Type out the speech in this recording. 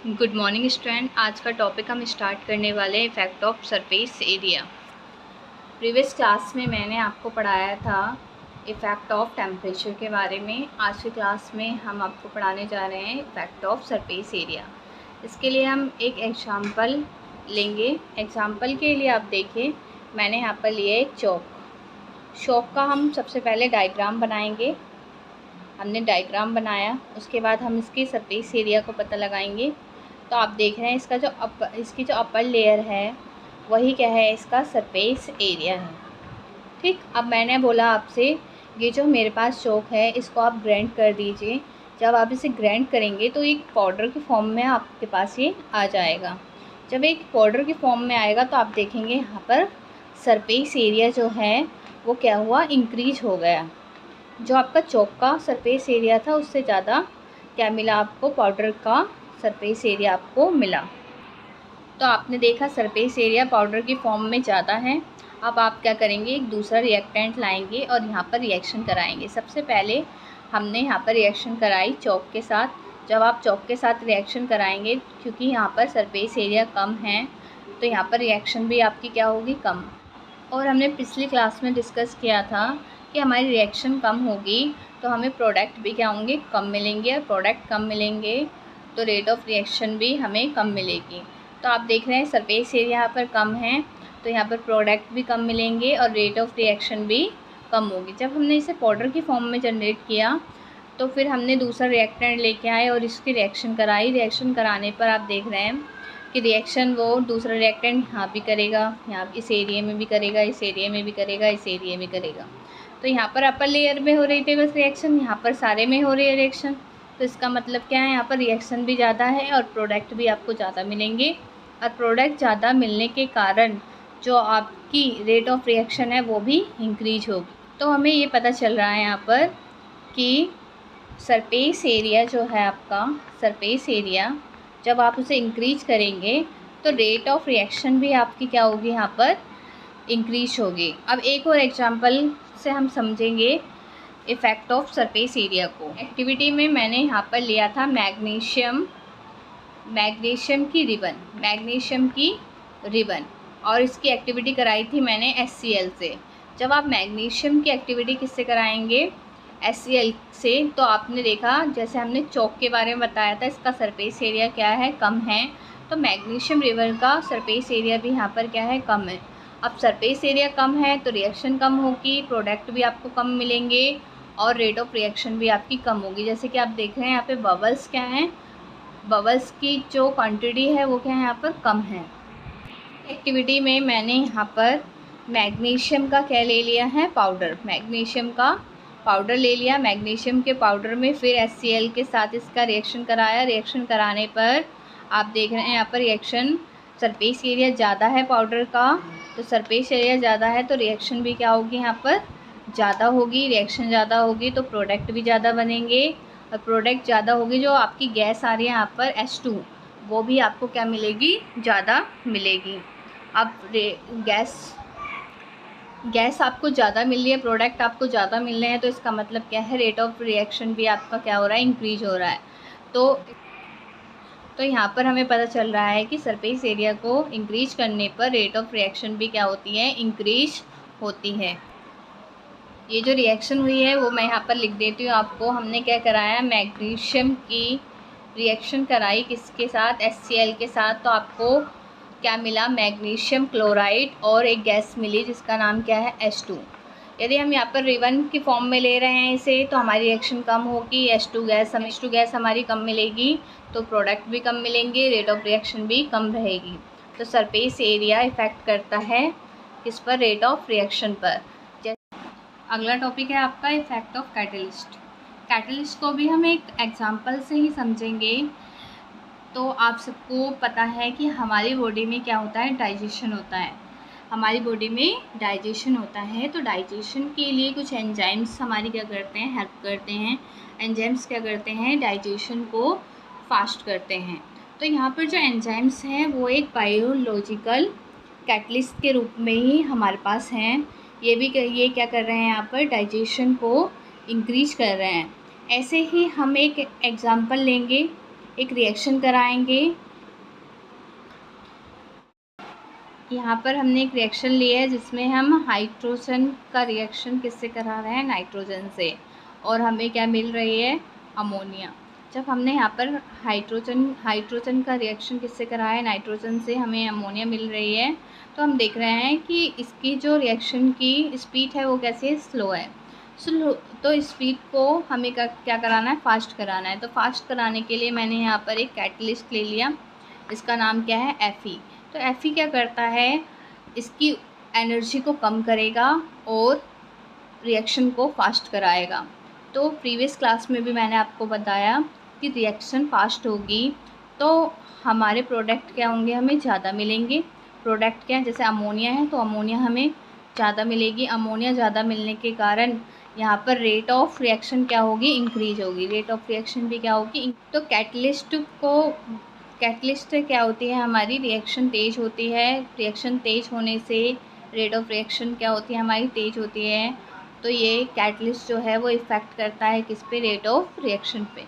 Good morning student. आज का topic हम स्टार्ट करने वाले हैं effect of surface area. Previous class में मैंने आपको पढ़ाया था इफ़ेक्ट ऑफ टेम्परेचर के बारे में। आज की क्लास में हम आपको पढ़ाने जा रहे हैं इफ़ेक्ट ऑफ सरफेस एरिया। इसके लिए हम एक एग्जांपल लेंगे। एग्जांपल के लिए आप देखिए, मैंने यहाँ पर लिया एक चौक का हम सबसे पहले डायग्राम बनाएंगे। हमने डायग्राम बनाया, उसके बाद हम इसकी सरफेस एरिया को पता लगाएंगे। तो आप देख रहे हैं इसकी जो अपर लेयर है वही क्या है, इसका सरफेस एरिया है। ठीक, अब मैंने बोला आपसे ये जो मेरे पास चौक है इसको आप ग्राइंड कर दीजिए। जब आप इसे ग्राइंड करेंगे तो एक पाउडर के फॉर्म में आपके पास ये आ जाएगा। जब एक पाउडर के फॉर्म में आएगा तो आप देखेंगे यहाँ पर सरफेस एरिया जो है वो क्या हुआ, इंक्रीज हो गया। जो आपका चौक का सरफेस एरिया था उससे ज़्यादा क्या मिला आपको, पाउडर का सरफेस एरिया आपको मिला। तो आपने देखा सरफेस एरिया पाउडर की फॉर्म में ज़्यादा है। अब आप क्या करेंगे, एक दूसरा रिएक्टेंट लाएंगे और यहाँ पर रिएक्शन कराएंगे। सबसे पहले हमने यहाँ पर रिएक्शन कराई चौक के साथ। जब आप चौक के साथ रिएक्शन कराएंगे, क्योंकि यहाँ पर सरफेस एरिया कम है तो यहाँ पर रिएक्शन भी आपकी क्या होगी, कम। और हमने पिछली क्लास में डिस्कस किया था कि हमारी रिएक्शन कम होगी तो हमें प्रोडक्ट भी क्या होंगे, कम मिलेंगे। और प्रोडक्ट कम मिलेंगे तो रेट ऑफ रिएक्शन भी हमें कम मिलेगी। तो आप देख रहे हैं सरफेस एरिया यहाँ पर कम है तो यहाँ पर प्रोडक्ट भी कम मिलेंगे और रेट ऑफ रिएक्शन भी कम होगी। जब हमने इसे पाउडर की फॉर्म में जनरेट किया तो फिर हमने दूसरा रिएक्टेंट लेके आए और इसकी रिएक्शन कराई। रिएक्शन कराने पर आप देख रहे हैं कि रिएक्शन वो दूसरा रिएक्टेंट यहाँ भी करेगा, यहाँ इस एरिया में भी करेगा, इस एरिया में भी करेगा, इस एरिया में करेगा। तो यहाँ पर अपर लेयर में हो रही थी बस रिएक्शन, यहाँ पर सारे में हो रही है रिएक्शन। तो इसका मतलब क्या है, यहाँ पर रिएक्शन भी ज़्यादा है और प्रोडक्ट भी आपको ज़्यादा मिलेंगे। और प्रोडक्ट ज़्यादा मिलने के कारण जो आपकी रेट ऑफ रिएक्शन है वो भी इंक्रीज होगी। तो हमें ये पता चल रहा है यहाँ पर कि सरफेस एरिया जो है आपका, सरफेस एरिया जब आप उसे इंक्रीज करेंगे तो रेट ऑफ रिएक्शन भी आपकी क्या होगी, यहाँ पर इंक्रीज होगी। अब एक और एग्जांपल से हम समझेंगे इफ़ेक्ट ऑफ सरफेस एरिया को। एक्टिविटी में मैंने यहाँ पर लिया था मैग्नीशियम की रिबन और इसकी एक्टिविटी कराई थी मैंने HCl से। जब आप मैग्नीशियम की एक्टिविटी किससे कराएंगे, HCl से, तो आपने देखा जैसे हमने चौक के बारे में बताया था इसका सरफेस एरिया क्या है, कम है। तो मैग्नीशियम रिबन का सरफेस एरिया भी यहाँ पर क्या है, कम है। अब सरफेस एरिया कम है तो रिएक्शन कम होगी, प्रोडक्ट भी आपको कम मिलेंगे और रेट ऑफ रिएक्शन भी आपकी कम होगी। जैसे कि आप देख रहे हैं यहाँ पे बबल्स क्या हैं, बबल्स की जो क्वांटिटी है वो क्या है, यहाँ पर कम है। एक्टिविटी में मैंने यहाँ पर मैग्नीशियम का क्या ले लिया है, पाउडर, मैग्नीशियम का पाउडर ले लिया। मैग्नीशियम के पाउडर में फिर HCl के साथ इसका रिएक्शन कराया। रिएक्शन कराने पर आप देख रहे हैं यहाँ पर रिएक्शन, सरफेस एरिया ज़्यादा है पाउडर का, तो सरफेस एरिया ज़्यादा है तो रिएक्शन भी क्या होगी, यहाँ पर ज़्यादा होगी। रिएक्शन ज़्यादा होगी तो प्रोडक्ट भी ज़्यादा बनेंगे और प्रोडक्ट ज़्यादा होगी। जो आपकी गैस आ रही है यहाँ पर H2 वो भी आपको क्या मिलेगी, ज़्यादा मिलेगी। अब गैस आपको ज़्यादा मिल रही है, प्रोडक्ट आपको ज़्यादा मिल रहे हैं, तो इसका मतलब क्या है, रेट ऑफ रिएक्शन भी आपका क्या हो रहा है, इंक्रीज हो रहा है। तो यहाँ पर हमें पता चल रहा है कि सरफेस एरिया को इंक्रीज करने पर रेट ऑफ रिएक्शन भी क्या होती है, इंक्रीज होती है। ये जो रिएक्शन हुई है वो मैं यहाँ पर लिख देती हूँ आपको। हमने क्या कराया, मैग्नीशियम की रिएक्शन कराई किसके साथ, HCl के साथ। तो आपको क्या मिला, मैग्नीशियम क्लोराइड और एक गैस मिली जिसका नाम क्या है, H2। यदि हम यहाँ पर रिबन की फॉर्म में ले रहे हैं इसे तो हमारी रिएक्शन कम होगी, H2 गैस हमारी कम मिलेगी तो प्रोडक्ट भी कम मिलेंगे, रेट ऑफ रिएक्शन भी कम रहेगी। तो सरफेस एरिया इफ़ेक्ट करता है किस पर, रेट ऑफ रिएक्शन पर। अगला टॉपिक है आपका इफ़ेक्ट ऑफ कैटलिस्ट। कैटलिस्ट को भी हम एक एग्जांपल से ही समझेंगे। तो आप सबको पता है कि हमारी बॉडी में क्या होता है, डाइजेशन होता है। हमारी बॉडी में डाइजेशन होता है तो डाइजेशन के लिए कुछ एंजाइम्स हमारी क्या करते हैं, हेल्प करते हैं। एंजाइम्स क्या करते हैं, डाइजेशन को फास्ट करते हैं। तो यहाँ पर जो एंजाइम्स हैं वो एक बायोलॉजिकल कैटलिस्ट के रूप में ही हमारे पास हैं। ये क्या कर रहे हैं, यहाँ पर डाइजेशन को इंक्रीज कर रहे हैं। ऐसे ही हम एक एग्जांपल लेंगे एक रिएक्शन कराएंगे। यहाँ पर हमने एक रिएक्शन लिया है जिसमें हम हाइड्रोजन का रिएक्शन किससे करा रहे हैं, नाइट्रोजन से, और हमें क्या मिल रही है, अमोनिया। जब हमने यहाँ पर हाइड्रोजन का रिएक्शन किससे कराया है, नाइट्रोजन से, हमें अमोनिया मिल रही है, तो हम देख रहे हैं कि इसकी जो रिएक्शन की स्पीड है वो कैसे स्लो है। स्लो, तो स्पीड को हमें क्या कराना है, फास्ट कराना है। तो फास्ट कराने के लिए मैंने यहाँ पर एक कैटलिस्ट ले लिया, इसका नाम क्या है, Fe। तो Fe क्या करता है, इसकी एनर्जी को कम करेगा और रिएक्शन को फास्ट कराएगा। तो प्रीवियस क्लास में भी मैंने आपको बताया कि रिएक्शन फास्ट होगी तो हमारे प्रोडक्ट क्या होंगे, हमें ज़्यादा मिलेंगे। प्रोडक्ट क्या है, जैसे अमोनिया है तो अमोनिया हमें ज़्यादा मिलेगी। अमोनिया ज़्यादा मिलने के कारण यहाँ पर रेट ऑफ रिएक्शन क्या होगी, इंक्रीज होगी। रेट ऑफ रिएक्शन भी क्या होगी। तो कैटलिस्ट क्या होती है, हमारी रिएक्शन तेज़ होती है। रिएक्शन तेज़ होने से रेट ऑफ रिएक्शन क्या होती है, हमारी तेज़ होती है। तो ये कैटलिस्ट जो है वो इफ़ेक्ट करता है किस पे, रेट ऑफ रिएक्शन पे।